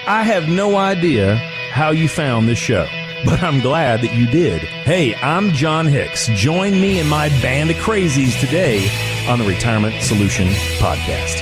I have no idea how you found this show, but I'm glad that you did. Hey, I'm John Hicks. Join me and my band of crazies today on the Retirement Solution Podcast.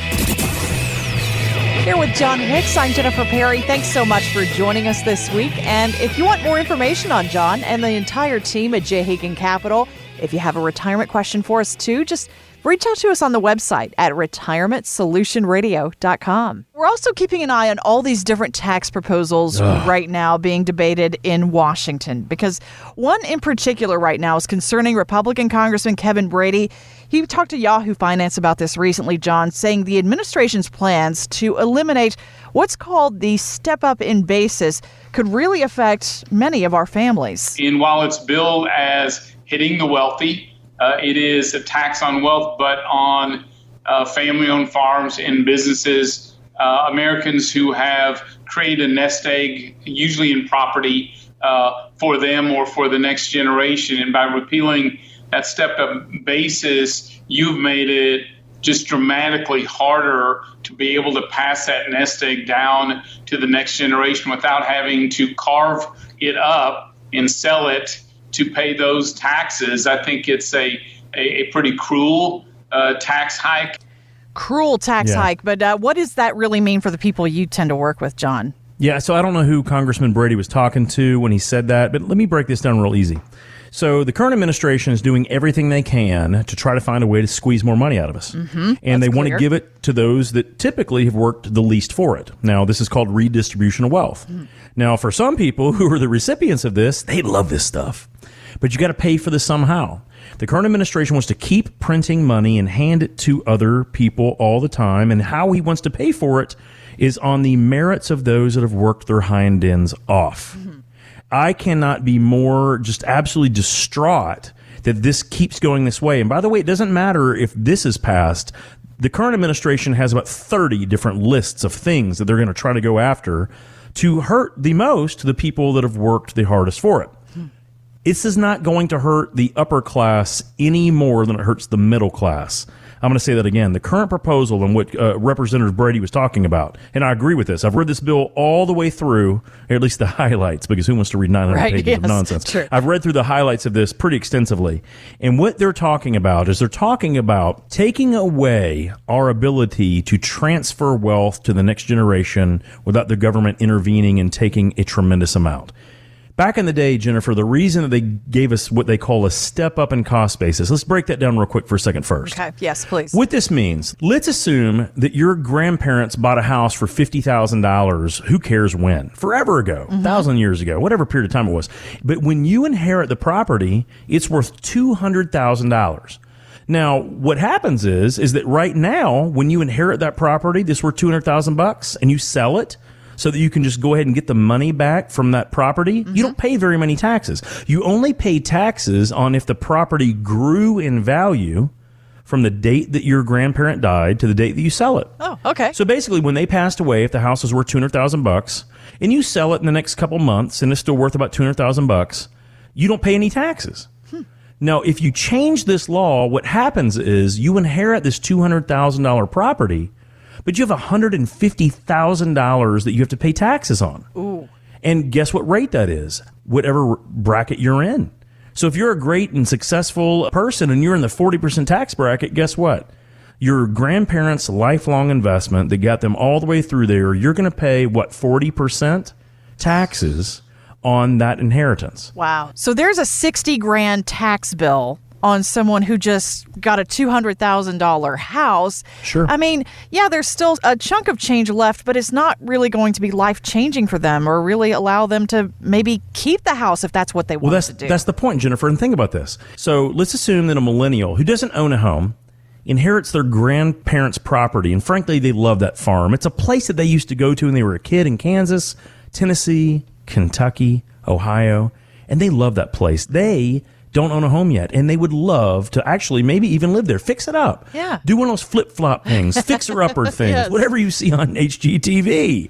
Here with John Hicks, I'm Jennifer Perry. Thanks so much for joining us this week. And if you want more information on John and the entire team at J. Hagan Capital, if you have a retirement question for us too, just reach out to us on the website at retirementsolutionradio.com. We're also keeping an eye on all these different tax proposals right now being debated in Washington, because one in particular right now is concerning Republican Congressman Kevin Brady. He talked to Yahoo Finance about this recently, John, saying the administration's plans to eliminate what's called the step-up in basis could really affect many of our families. And while it's billed as hitting the wealthy, it is a tax on wealth, but on family-owned farms and businesses, Americans who have created a nest egg, usually in property, for them or for the next generation. And by repealing that stepped-up basis, you've made it just dramatically harder to be able to pass that nest egg down to the next generation without having to carve it up and sell it to pay those taxes. I think it's a pretty cruel tax hike. Cruel tax hike, but what does that really mean for the people you tend to work with, John? Yeah, so I don't know who Congressman Brady was talking to when he said that, but let me break this down real easy. So the current administration is doing everything they can to try to find a way to squeeze more money out of us. And they want to give it to those that typically have worked the least for it. Now, this is called redistribution of wealth. Now, for some people who are the recipients of this, they love this stuff. But you got to pay for this somehow. The current administration wants to keep printing money and hand it to other people all the time. And how he wants to pay for it is on the merits of those that have worked their hind ends off. I cannot be more just absolutely distraught that this keeps going this way. And by the way, it doesn't matter if this is passed. The current administration has about 30 different lists of things that they're going to try to go after to hurt the most the people that have worked the hardest for it. This is not going to hurt the upper class any more than it hurts the middle class. I'm going to say that again. The current proposal and what Representative Brady was talking about, and I agree with this. I've read this bill all the way through, or at least the highlights, because who wants to read 900 pages of nonsense? True. I've read through the highlights of this pretty extensively. And what they're talking about is they're talking about taking away our ability to transfer wealth to the next generation without the government intervening and taking a tremendous amount. Back in the day, Jennifer, the reason that they gave us what they call a step up in cost basis, let's break that down real quick for a second first. Okay, yes, please. What this means, let's assume that your grandparents bought a house for $50,000, who cares when? Forever ago, 1,000 years ago, whatever period of time it was. But when you inherit the property, it's worth $200,000. Now, what happens is that right now, when you inherit that property, this worth $200,000 and you sell it, so that you can just go ahead and get the money back from that property, you don't pay very many taxes. You only pay taxes on if the property grew in value from the date that your grandparent died to the date that you sell it. Oh, okay. So basically, when they passed away, if the house was worth $200,000 and you sell it in the next couple months and it's still worth about $200,000, you don't pay any taxes. Now, if you change this law, what happens is you inherit this $200,000 property, but you have $150,000 that you have to pay taxes on. Ooh. And guess what rate that is? Whatever bracket you're in. So if you're a great and successful person and you're in the 40% tax bracket, guess what? Your grandparents' lifelong investment that got them all the way through there, you're going to pay, 40% taxes on that inheritance. Wow. So there's a $60,000 tax bill on someone who just got a $200,000 house. Sure. I mean, yeah, there's still a chunk of change left, but it's not really going to be life-changing for them or really allow them to maybe keep the house if that's what they want to do. That's the point, Jennifer. And think about this. So let's assume that a millennial who doesn't own a home inherits their grandparents' property, and frankly, they love that farm. It's a place that they used to go to when they were a kid in Kansas, Tennessee, Kentucky, Ohio, and they love that place. They don't own a home yet, and they would love to actually maybe even live there. Fix it up. Yeah. Do one of those flip-flop things, fixer-upper things, Yes. whatever you see on HGTV.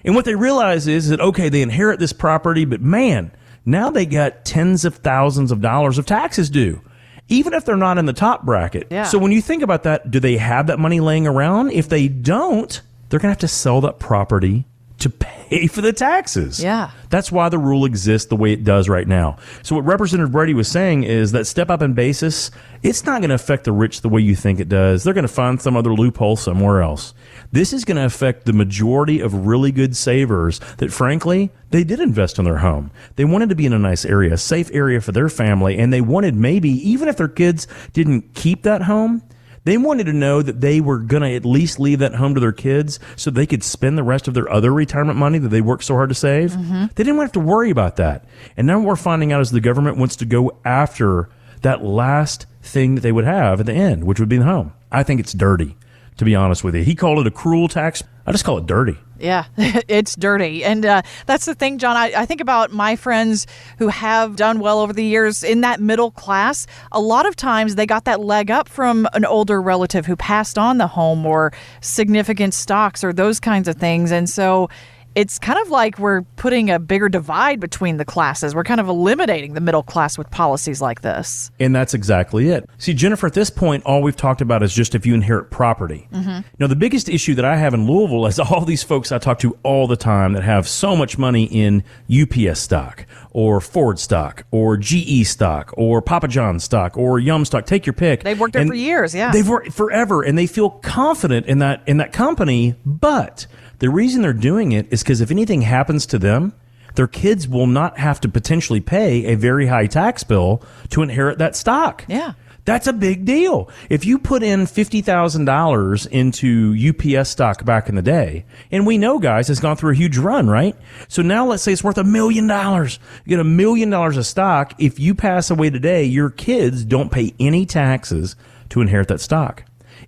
And what they realize is that, okay, they inherit this property, but man, now they got tens of thousands of dollars of taxes due, even if they're not in the top bracket. Yeah. So when you think about that, do they have that money laying around? If they don't, they're going to have to sell that property to pay pay for the taxes. Yeah. That's why the rule exists the way it does right now. So what Representative Brady was saying is that step up in basis, it's not going to affect the rich the way you think it does. They're going to find some other loophole somewhere else. This is going to affect the majority of really good savers that, frankly, they did invest in their home. They wanted to be in a nice area, a safe area for their family, and they wanted maybe, even if their kids didn't keep that home, they wanted to know that they were going to at least leave that home to their kids so they could spend the rest of their other retirement money that they worked so hard to save. They didn't want to have to worry about that. And now what we're finding out is the government wants to go after that last thing that they would have at the end, which would be the home. I think it's dirty, to be honest with you. He called it a cruel tax. I just call it dirty. Yeah, it's dirty. And that's the thing, John. I think about my friends who have done well over the years in that middle class. A lot of times they got that leg up from an older relative who passed on the home or significant stocks or those kinds of things. And so it's kind of like we're putting a bigger divide between the classes. We're kind of eliminating the middle class with policies like this. And that's exactly it. See, Jennifer, at this point, all we've talked about is just if you inherit property. Now, the biggest issue that I have in Louisville is all these folks I talk to all the time that have so much money in UPS stock or Ford stock or GE stock or Papa John's stock or Yum stock. Take your pick. They've worked there for years, yeah. They've worked forever, and they feel confident in that company, but the reason they're doing it is because if anything happens to them, their kids will not have to potentially pay a very high tax bill to inherit that stock. Yeah. That's a big deal. If you put in $50,000 into UPS stock back in the day, and we know, guys, it's gone through a huge run, right? So now let's say it's worth $1 million. You get $1 million of stock. If you pass away today, your kids don't pay any taxes to inherit that stock.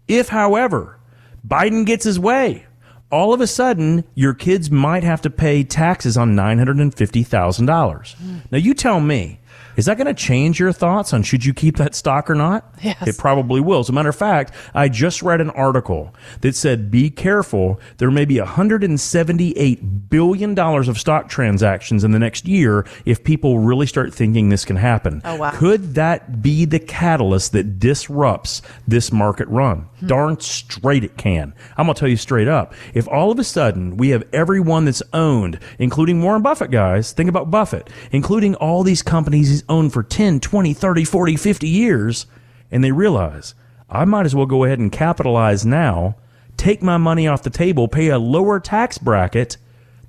If, however, Biden gets his way, all of a sudden, your kids might have to pay taxes on $950,000. Now, you tell me, is that going to change your thoughts on should you keep that stock or not? Yes. It probably will. As a matter of fact, I just read an article that said, be careful. There may be $178 billion of stock transactions in the next year if people really start thinking this can happen. Oh, wow. Could that be the catalyst that disrupts this market run? Darn straight it can. I'm going to tell you straight up. If all of a sudden we have everyone that's owned, including Warren Buffett, guys, think about Buffett, including all these companies he's owned for 10, 20, 30, 40, 50 years, and they realize, I might as well go ahead and capitalize now, take my money off the table, pay a lower tax bracket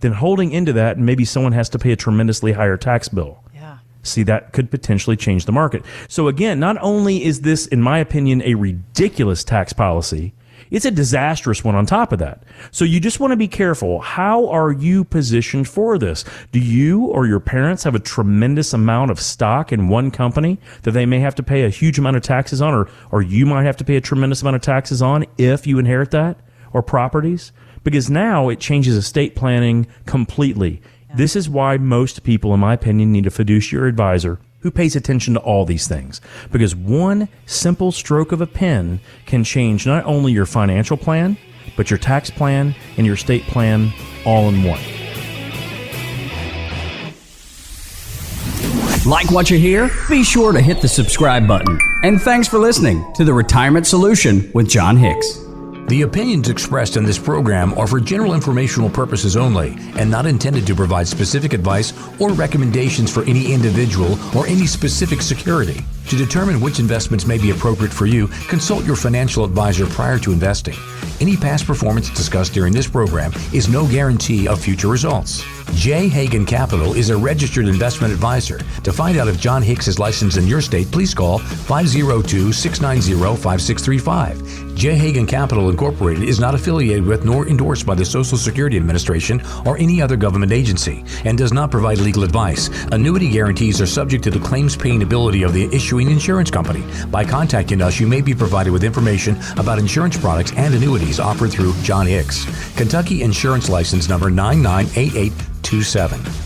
than holding into that, and maybe someone has to pay a tremendously higher tax bill. Yeah. See, that could potentially change the market. So again, not only is this, in my opinion, a ridiculous tax policy, it's a disastrous one on top of that. So you just want to be careful. How are you positioned for this? Do you or your parents have a tremendous amount of stock in one company that they may have to pay a huge amount of taxes on, or you might have to pay a tremendous amount of taxes on if you inherit that, or properties? Because now it changes estate planning completely. Yeah. This is why most people, in my opinion, need a fiduciary advisor who pays attention to all these things. Because one simple stroke of a pen can change not only your financial plan, but your tax plan and your estate plan all in one. Like what you hear? Be sure to hit the subscribe button. And thanks for listening to The Retirement Solution with John Hicks. The opinions expressed in this program are for general informational purposes only and not intended to provide specific advice or recommendations for any individual or any specific security. To determine which investments may be appropriate for you, consult your financial advisor prior to investing. Any past performance discussed during this program is no guarantee of future results. J. Hagan Capital is a registered investment advisor. To find out if John Hicks is licensed in your state, please call 502-690-5635. J. Hagan Capital Incorporated is not affiliated with nor endorsed by the Social Security Administration or any other government agency and does not provide legal advice. Annuity guarantees are subject to the claims paying ability of the issuing insurance company. By contacting us, you may be provided with information about insurance products and annuities offered through John Hicks. Kentucky Insurance License Number 998827.